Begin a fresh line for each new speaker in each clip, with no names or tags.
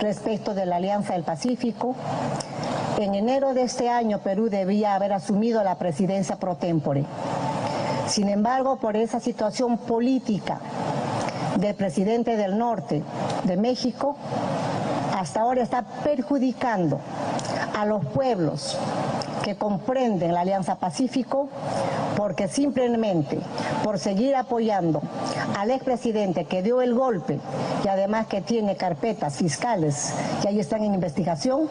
respecto de la Alianza del Pacífico. En enero de este año, Perú debía haber asumido la presidencia pro tempore. Sin embargo, por esa situación política del presidente del norte de México, hasta ahora está perjudicando a los pueblos que comprenden la Alianza Pacífico, porque simplemente por seguir apoyando al expresidente que dio el golpe y además que tiene carpetas fiscales que ahí están en investigación,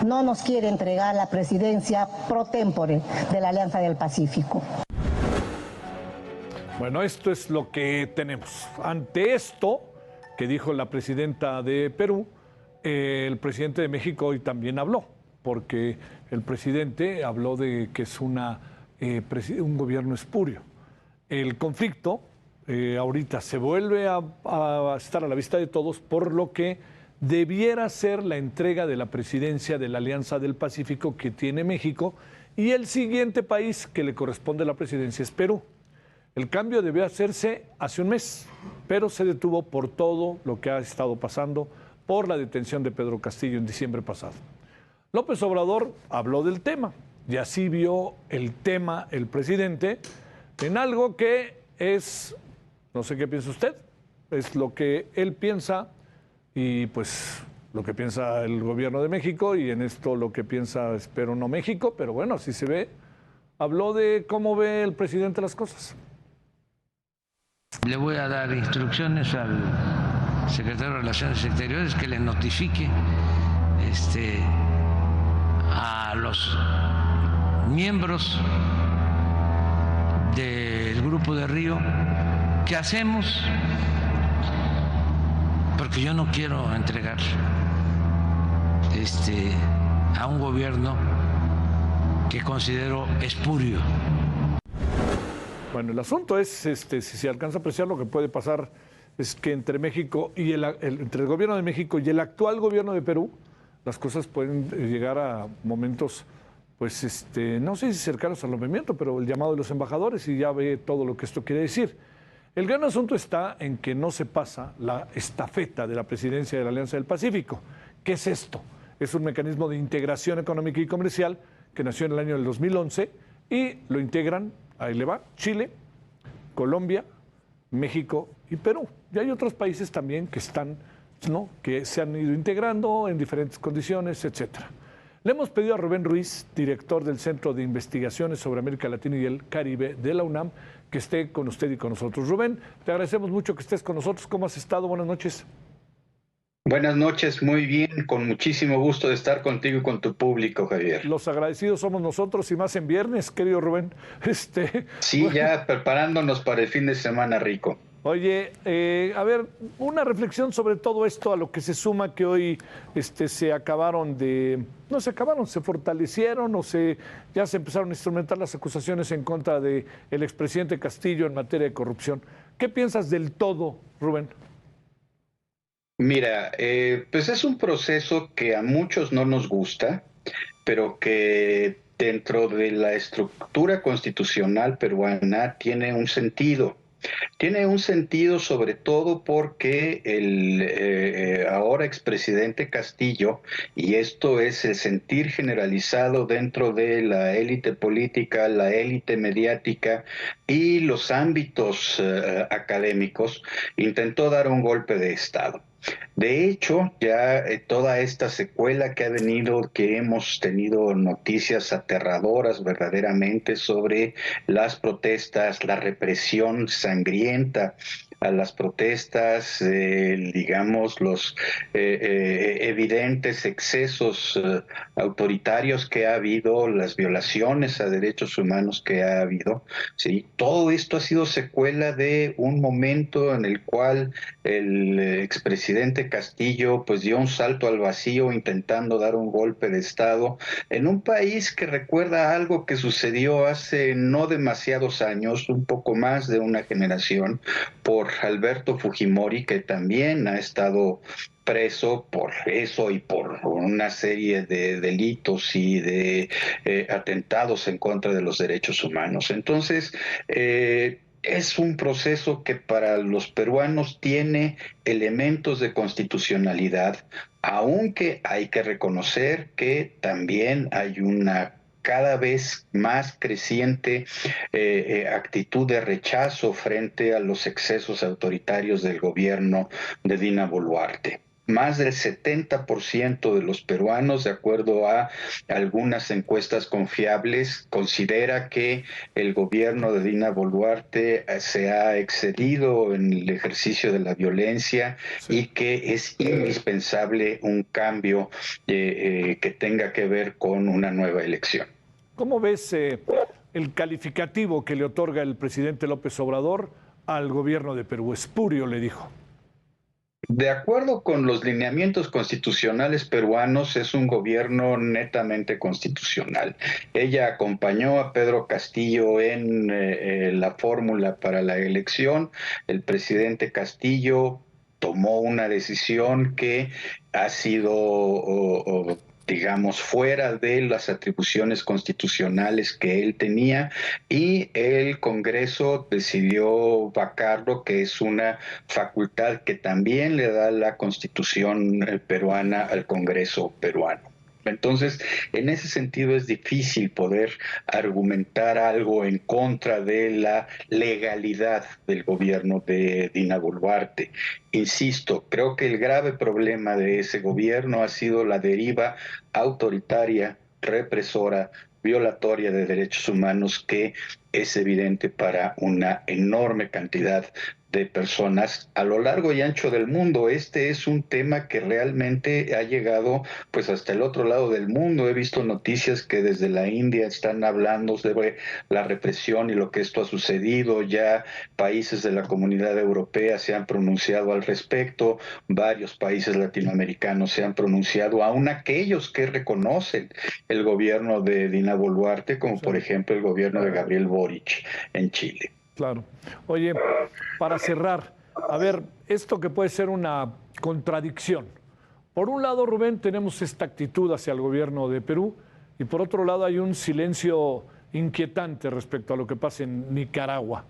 no nos quiere entregar la presidencia pro tempore de la Alianza del Pacífico.
Bueno, esto es lo que tenemos. Ante esto que dijo la presidenta de Perú, el presidente de México hoy también habló, porque el presidente habló de que es un gobierno espurio. El conflicto ahorita se vuelve a estar a la vista de todos, por lo que debiera ser la entrega de la presidencia de la Alianza del Pacífico que tiene México, y el siguiente país que le corresponde la presidencia es Perú. El cambio debió hacerse hace un mes, pero se detuvo por todo lo que ha estado pasando, por la detención de Pedro Castillo en diciembre pasado. López Obrador habló del tema y así vio el tema el presidente en algo que es, no sé qué piensa usted, es lo que él piensa y pues lo que piensa el gobierno de México, y en esto lo que piensa, espero no México, pero bueno, así se ve. Habló de cómo ve el presidente las cosas.
Le voy a dar instrucciones al secretario de Relaciones Exteriores que le notifique a los miembros del Grupo de Río qué hacemos, porque yo no quiero entregar a un gobierno que considero espurio.
Bueno, el asunto es, si se alcanza a apreciar, lo que puede pasar es que entre México y entre el gobierno de México y el actual gobierno de Perú, las cosas pueden llegar a momentos, pues, no sé si cercanos al rompimiento, pero el llamado de los embajadores, y ya ve todo lo que esto quiere decir. El gran asunto está en que no se pasa la estafeta de la presidencia de la Alianza del Pacífico. ¿Qué es esto? Es un mecanismo de integración económica y comercial que nació en el año del 2011 y lo integran, ahí le va, Chile, Colombia, México y Perú. Y hay otros países también que están, ¿no?, que se han ido integrando en diferentes condiciones, etcétera. Le hemos pedido a Rubén Ruiz, director del Centro de Investigaciones sobre América Latina y el Caribe de la UNAM, que esté con usted y con nosotros. Rubén, te agradecemos mucho que estés con nosotros. ¿Cómo has estado? Buenas noches.
Buenas noches, muy bien, con muchísimo gusto de estar contigo y con tu público, Javier.
Los agradecidos somos nosotros, y más en viernes, querido Rubén.
Sí, bueno, ya preparándonos para el fin de semana rico.
Oye, a ver, una reflexión sobre todo esto, a lo que se suma que hoy se acabaron de... No se acabaron, se fortalecieron ya se empezaron a instrumentar las acusaciones en contra del expresidente Castillo en materia de corrupción. ¿Qué piensas del todo, Rubén?
Mira, pues es un proceso que a muchos no nos gusta, pero que dentro de la estructura constitucional peruana tiene un sentido. Tiene un sentido sobre todo porque el ahora expresidente Castillo, y esto es el sentir generalizado dentro de la élite política, la élite mediática y los ámbitos académicos, intentó dar un golpe de Estado. De hecho, ya toda esta secuela que ha venido, que hemos tenido noticias aterradoras verdaderamente sobre las protestas, la represión sangrienta a las protestas, digamos, los evidentes excesos autoritarios que ha habido, las violaciones a derechos humanos que ha habido, ¿sí? Todo esto ha sido secuela de un momento en el cual el expresidente Castillo pues dio un salto al vacío intentando dar un golpe de Estado en un país que recuerda algo que sucedió hace no demasiados años, un poco más de una generación, por Alberto Fujimori, que también ha estado preso por eso y por una serie de delitos y de atentados en contra de los derechos humanos. Entonces, es un proceso que para los peruanos tiene elementos de constitucionalidad, aunque hay que reconocer que también hay una cada vez más creciente actitud de rechazo frente a los excesos autoritarios del gobierno de Dina Boluarte. Más del 70% de los peruanos, de acuerdo a algunas encuestas confiables, considera que el gobierno de Dina Boluarte se ha excedido en el ejercicio de la violencia y que es indispensable un cambio que tenga que ver con una nueva elección.
¿Cómo ves el calificativo que le otorga el presidente López Obrador al gobierno de Perú? Espurio, le dijo.
De acuerdo con los lineamientos constitucionales peruanos, es un gobierno netamente constitucional. Ella acompañó a Pedro Castillo en la fórmula para la elección. El presidente Castillo tomó una decisión que ha sido digamos, fuera de las atribuciones constitucionales que él tenía, y el Congreso decidió vacarlo, que es una facultad que también le da la Constitución peruana al Congreso peruano. Entonces, en ese sentido es difícil poder argumentar algo en contra de la legalidad del gobierno de Dina Boluarte. Insisto, creo que el grave problema de ese gobierno ha sido la deriva autoritaria, represora, violatoria de derechos humanos que es evidente para una enorme cantidad de personas a lo largo y ancho del mundo. Este es un tema que realmente ha llegado pues hasta el otro lado del mundo. He visto noticias que desde la India están hablando sobre la represión y lo que esto ha sucedido. Ya países de la Comunidad Europea se han pronunciado al respecto, varios países latinoamericanos se han pronunciado, aún aquellos que reconocen el gobierno de Dina Boluarte, como por ejemplo el gobierno de Gabriel Boric en Chile.
Claro. Oye, para cerrar, a ver, esto que puede ser una contradicción. Por un lado, Rubén, tenemos esta actitud hacia el gobierno de Perú, y por otro lado hay un silencio inquietante respecto a lo que pasa en Nicaragua.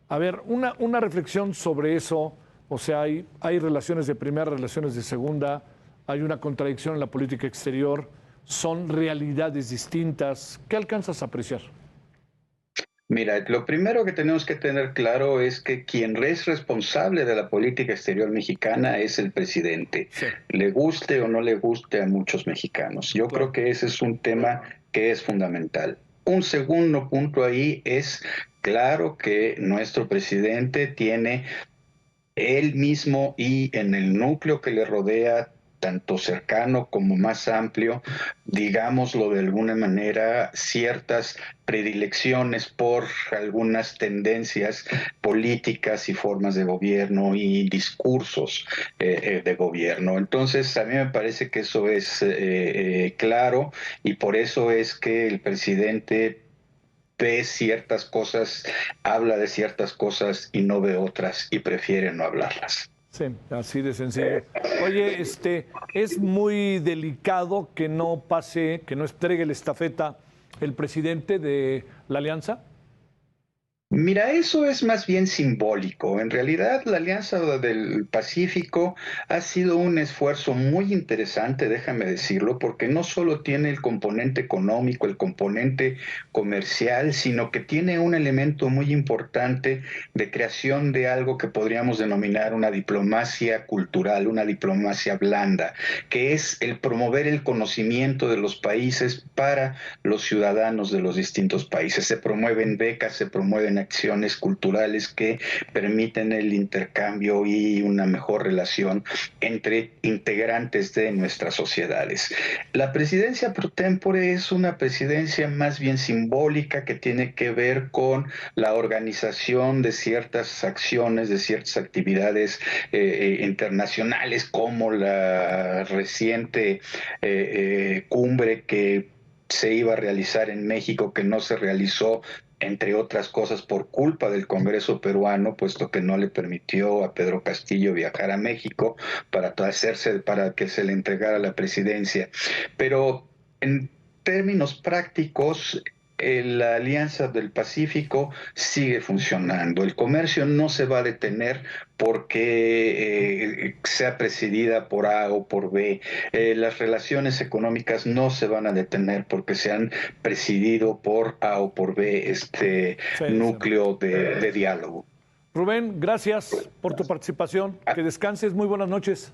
A ver, una reflexión sobre eso. O sea, hay relaciones de primera, relaciones de segunda, hay una contradicción en la política exterior, son realidades distintas. ¿Qué alcanzas a apreciar?
Mira, lo primero que tenemos que tener claro es que quien es responsable de la política exterior mexicana es el presidente,
Sí.
le guste o no le guste a muchos mexicanos. Yo creo que ese es un tema que es fundamental. Un segundo punto ahí es, claro que nuestro presidente tiene él mismo y en el núcleo que le rodea, tanto cercano como más amplio, digámoslo de alguna manera, ciertas predilecciones por algunas tendencias políticas y formas de gobierno y discursos de gobierno. Entonces, a mí me parece que eso es claro, y por eso es que el presidente ve ciertas cosas, habla de ciertas cosas y no ve otras y prefiere no hablarlas.
Sí, así de sencillo. Oye, es muy delicado que no pase, que no entregue la estafeta el presidente de la alianza.
Mira, eso es más bien simbólico. En realidad, la Alianza del Pacífico ha sido un esfuerzo muy interesante, déjame decirlo, porque no solo tiene el componente económico, el componente comercial, sino que tiene un elemento muy importante de creación de algo que podríamos denominar una diplomacia cultural, una diplomacia blanda, que es el promover el conocimiento de los países para los ciudadanos de los distintos países. Se promueven becas, se promueven acciones culturales que permiten el intercambio y una mejor relación entre integrantes de nuestras sociedades. La presidencia pro tempore es una presidencia más bien simbólica que tiene que ver con la organización de ciertas acciones, de ciertas actividades internacionales, como la reciente cumbre que se iba a realizar en México, que no se realizó, entre otras cosas, por culpa del Congreso peruano, puesto que no le permitió a Pedro Castillo viajar a México para que se le entregara la presidencia. Pero en términos prácticos, la Alianza del Pacífico sigue funcionando. El comercio no se va a detener porque sea presidida por A o por B. Las relaciones económicas no se van a detener porque se han presidido por A o por B este núcleo de diálogo.
Rubén, gracias por tu participación. Que descanses. Muy buenas noches.